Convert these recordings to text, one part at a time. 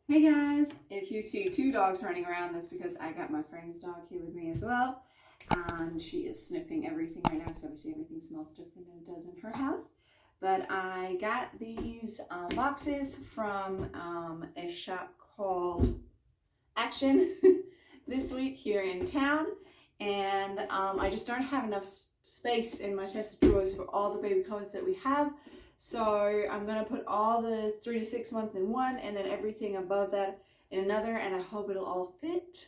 Hey guys! If you see two dogs running around, that's because I got my friend's dog here with me as well. And she is sniffing everything right now, so obviously everything smells different than it does in her house. But I got these boxes from a shop called Action this week here in town. And I just don't have enough space in my chest of drawers for all the baby clothes that we have. So I'm going to put all the 3 to 6 months in one and then everything above that in another, and I hope it'll all fit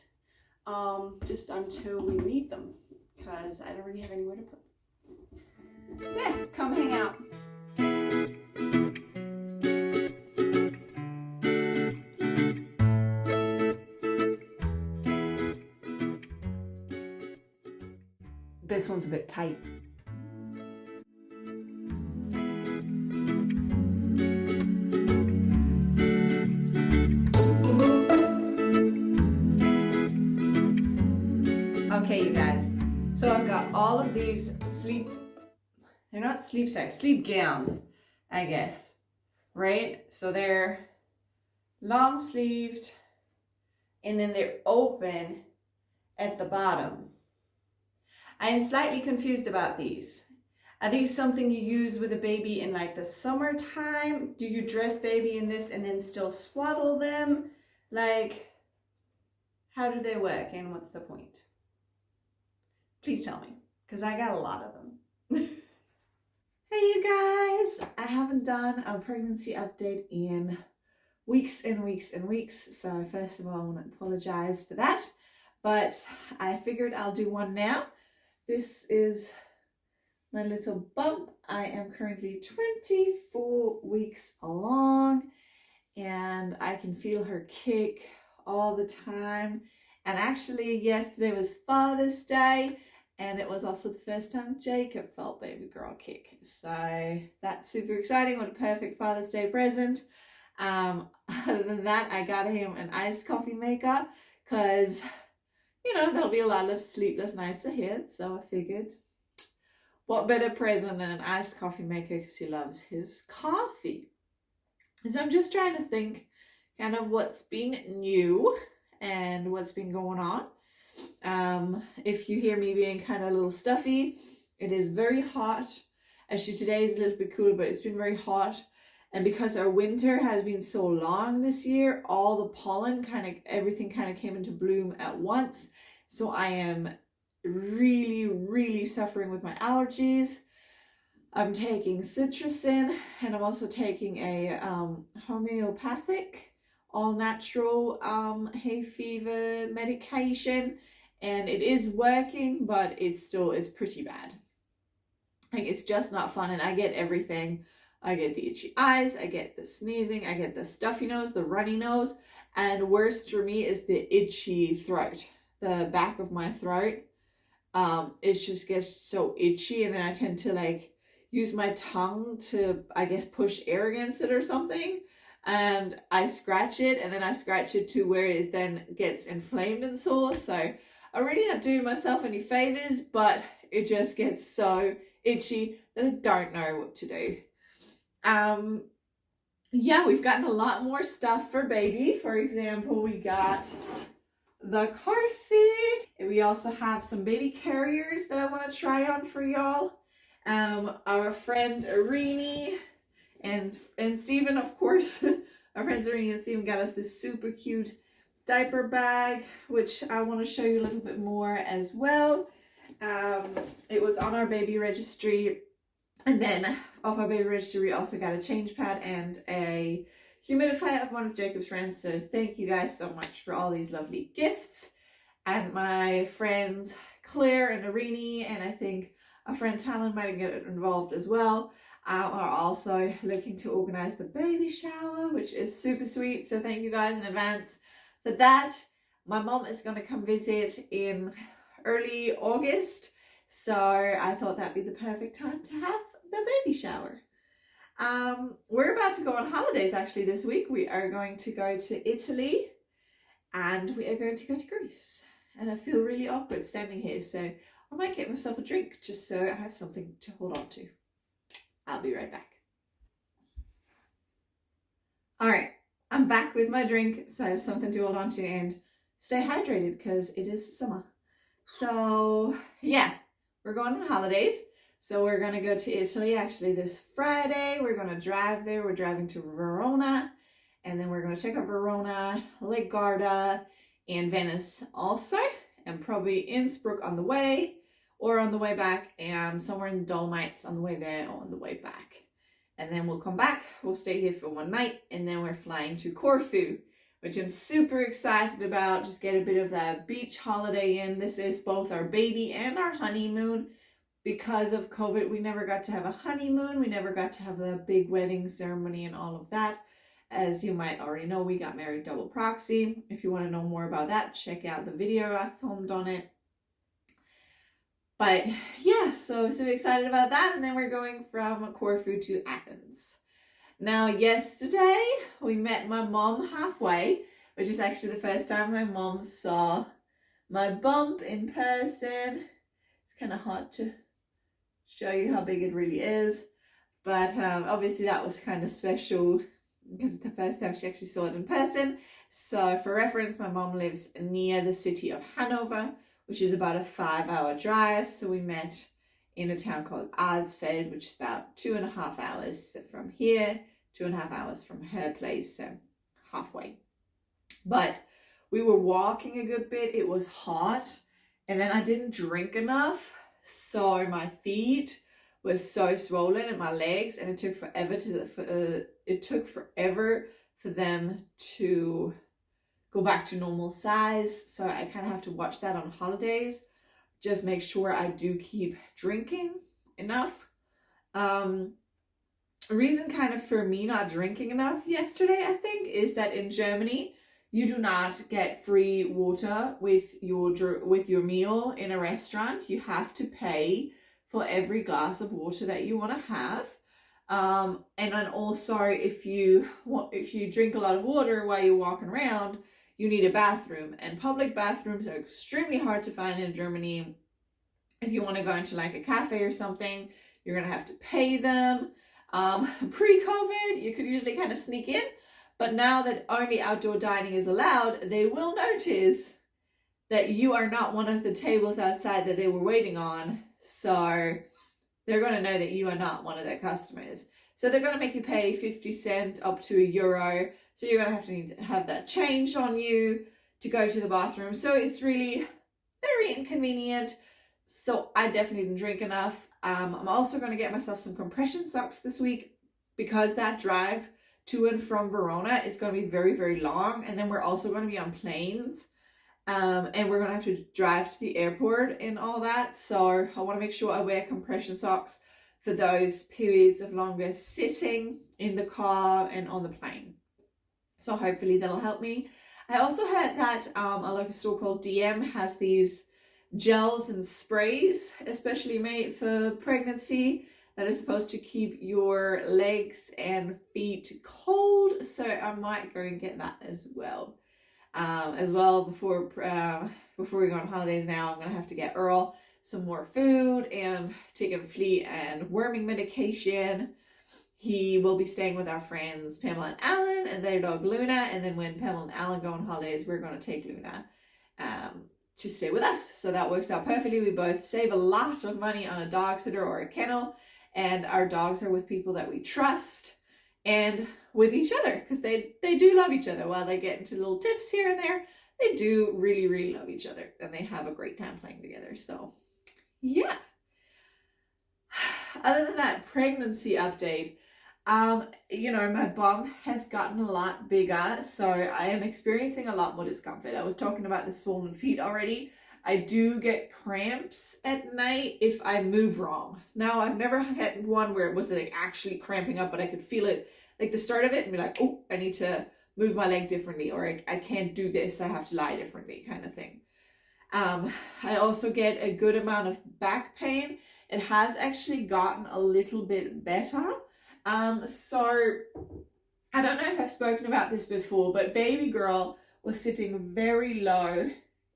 just until we need them, because I don't really have anywhere to put them. So yeah, come hang out. This one's a bit tight. Okay, you guys, so I've got all of these they're not sleep sacks, sleep gowns, I guess, right? So they're long sleeved and then they're open at the bottom. I am slightly confused about these. Are these something you use with a baby in like the summertime? Do you dress baby in this and then still swaddle them? Like, how do they work and what's the point? Please tell me, because I got a lot of them. Hey you guys, I haven't done a pregnancy update in weeks and weeks and weeks, so first of all I want to apologize for that, but I figured I'll do one now. This is my little bump. I am currently 24 weeks along and I can feel her kick all the time. And actually yesterday was Father's Day, and it was also the first time Jacob felt baby girl kick. So that's super exciting. What a perfect Father's Day present. Other than that, I got him an iced coffee maker because, you know, there'll be a lot of sleepless nights ahead. So I figured, what better present than an iced coffee maker, because he loves his coffee. And so I'm just trying to think kind of what's been new and what's been going on. If you hear me being kind of a little stuffy, it is very hot. Actually today is a little bit cooler, but it's been very hot. And because our winter has been so long this year, all the pollen everything kind of came into bloom at once. So I am really suffering with my allergies. I'm taking Citrusine, and I'm also taking a homeopathic all natural hay fever medication, and it is working, but it's pretty bad. Like, it's just not fun, and I get everything. I get the itchy eyes, I get the sneezing, I get the stuffy nose, the runny nose, and worst for me is the itchy throat. The back of my throat, it just gets so itchy, and then I tend to like use my tongue to, I guess, push air against it or something, and I scratch it, and then I scratch it to where it then gets inflamed and sore. So I'm really not doing myself any favors, but it just gets so itchy that I don't know what to do. Yeah, we've gotten a lot more stuff for baby. For example, we got the car seat, and we also have some baby carriers that I want to try on for y'all. Our friend Irini and Steven, of course, our friends Irini and Steven got us this super cute diaper bag, which I want to show you a little bit more as well. It was on our baby registry, and then off our baby registry we also got a change pad and a humidifier of one of Jacob's friends. So thank you guys so much for all these lovely gifts. And my friends Claire and Irini, and I think our friend Talon might get involved as well, are also looking to organize the baby shower, which is super sweet. So thank you guys in advance for that. My mom is going to come visit in early August, so I thought that'd be the perfect time to have the baby shower. We're about to go on holidays actually this week. We are going to go to Italy and we are going to go to Greece. And I feel really awkward standing here, so I might get myself a drink just so I have something to hold on to. I'll be right back. All right, I'm back with my drink, so I have something to hold on to and stay hydrated because it is summer. So yeah, we're going on holidays. So we're gonna go to Italy actually this Friday. We're gonna drive there. We're driving to Verona, and then we're gonna check out Verona, Lake Garda, and Venice also, and probably Innsbruck on the way, or on the way back, and somewhere in the Dolomites on the way there or on the way back. And then we'll come back, we'll stay here for one night, and then we're flying to Corfu, which I'm super excited about. Just get a bit of that beach holiday in. This is both our baby and our honeymoon. Because of COVID, we never got to have a honeymoon. We never got to have the big wedding ceremony and all of that. As you might already know, we got married double proxy. If you want to know more about that, check out the video I filmed on it. But yeah, so excited about that. And then we're going from Corfu to Athens. Now, yesterday we met my mom halfway, which is actually the first time my mom saw my bump in person. It's kind of hard to show you how big it really is. But obviously that was kind of special because it's the first time she actually saw it in person. So for reference, my mom lives near the city of Hanover, which is about a 5-hour drive. So we met in a town called Alsfeld, which is about 2.5 hours from here, 2.5 hours from her place, so halfway. But we were walking a good bit. It was hot, and then I didn't drink enough, so my feet were so swollen and my legs, and it took forever for them to go back to normal size. So I kind of have to watch that on holidays. Just make sure I do keep drinking enough. A reason kind of for me not drinking enough yesterday, I think, is that in Germany, you do not get free water with your meal in a restaurant. You have to pay for every glass of water that you want to have. And then also if you drink a lot of water while you're walking around, you need a bathroom, and public bathrooms are extremely hard to find in Germany. If you want to go into like a cafe or something, you're going to have to pay them. Pre-COVID, you could usually kind of sneak in, but now that only outdoor dining is allowed, they will notice that you are not one of the tables outside that they were waiting on. So they're going to know that you are not one of their customers. So they're going to make you pay 50 cents up to €1. So you're going to need to have that change on you to go to the bathroom. So it's really very inconvenient. So I definitely didn't drink enough. I'm also going to get myself some compression socks this week because that drive to and from Verona is going to be very, very long. And then we're also going to be on planes. And we're going to have to drive to the airport and all that. So I want to make sure I wear compression socks for those periods of longer sitting in the car and on the plane. So hopefully that'll help me. I also heard that a local store called DM has these gels and sprays, especially made for pregnancy, that are supposed to keep your legs and feet cold. So I might go and get that as well. Before we go on holidays now, I'm gonna have to get Earl some more food and Tick and Flea and worming medication. He will be staying with our friends Pamela and Alan and their dog Luna, and then when Pamela and Alan go on holidays, we're going to take Luna to stay with us. So that works out perfectly. We both save a lot of money on a dog sitter or a kennel, and our dogs are with people that we trust and with each other, because they do love each other. While they get into little tiffs here and there, they do really, really love each other, and they have a great time playing together. So yeah. Other than that, pregnancy update. My bum has gotten a lot bigger, so I am experiencing a lot more discomfort. I was talking about the swollen feet already. I do get cramps at night if I move wrong. Now, I've never had one where it was like actually cramping up, but I could feel it, like the start of it, and be like, oh, I need to move my leg differently, or I can't do this, I have to lie differently, kind of thing. I also get a good amount of back pain. It has actually gotten a little bit better. So I don't know if I've spoken about this before, but baby girl was sitting very low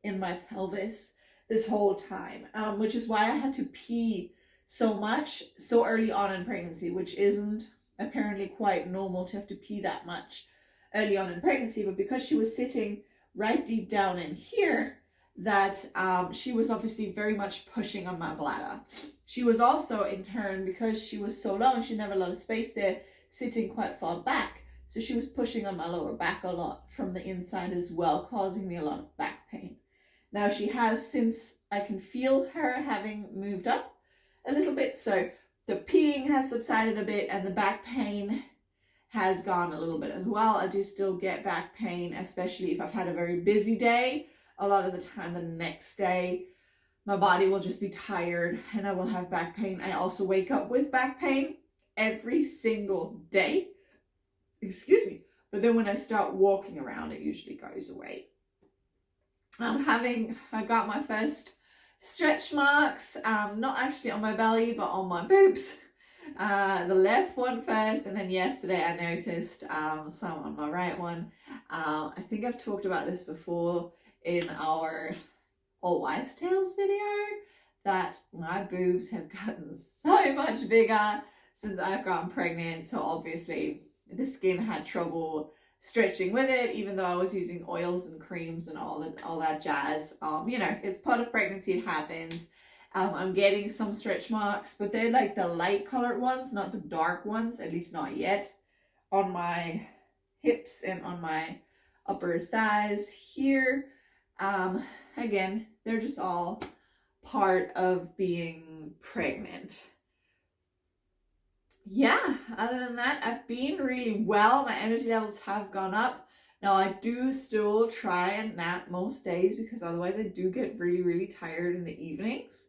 in my pelvis this whole time, which is why I had to pee so much so early on in pregnancy, which isn't apparently quite normal to have to pee that much early on in pregnancy, but because she was sitting right deep down in here, that she was obviously very much pushing on my bladder. She was also, in turn, because she was so long, she never had a lot of space there, sitting quite far back. So she was pushing on my lower back a lot from the inside as well, causing me a lot of back pain. Now she has, since I can feel her having moved up a little bit, so the peeing has subsided a bit and the back pain has gone a little bit as well. I do still get back pain, especially if I've had a very busy day. A lot of the time the next day, my body will just be tired and I will have back pain. I also wake up with back pain every single day. Excuse me. But then when I start walking around, it usually goes away. I got my first stretch marks, not actually on my belly, but on my boobs. The left one first, and then yesterday I noticed some on my right one. I think I've talked about this before in our All Wives Tales video, that my boobs have gotten so much bigger since I've gotten pregnant. So obviously the skin had trouble stretching with it, even though I was using oils and creams and all that jazz. You know, it's part of pregnancy, it happens. I'm getting some stretch marks, but they're like the light colored ones, not the dark ones, at least not yet, on my hips and on my upper thighs here. Again, they're just all part of being pregnant. Yeah, other than that, I've been really well. My energy levels have gone up. Now, I do still try and nap most days because otherwise I do get really, really tired in the evenings.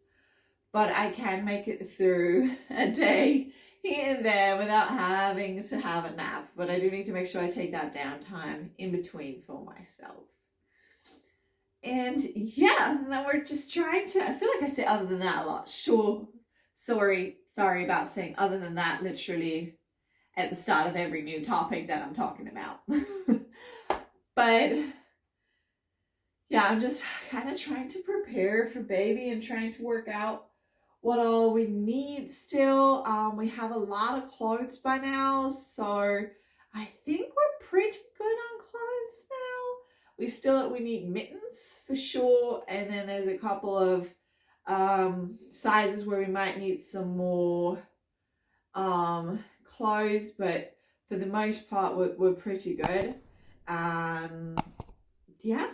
But I can make it through a day here and there without having to have a nap. But I do need to make sure I take that downtime in between for myself. And yeah, then we're just trying to, I feel like I say other than that a lot. Sure, sorry about saying other than that literally at the start of every new topic that I'm talking about. But yeah, I'm just kind of trying to prepare for baby and trying to work out what all we need still. We have a lot of clothes by now, so I think we're pretty good on clothes now. We need mittens for sure, and then there's a couple of sizes where we might need some more clothes, but for the most part we're pretty good. Yeah,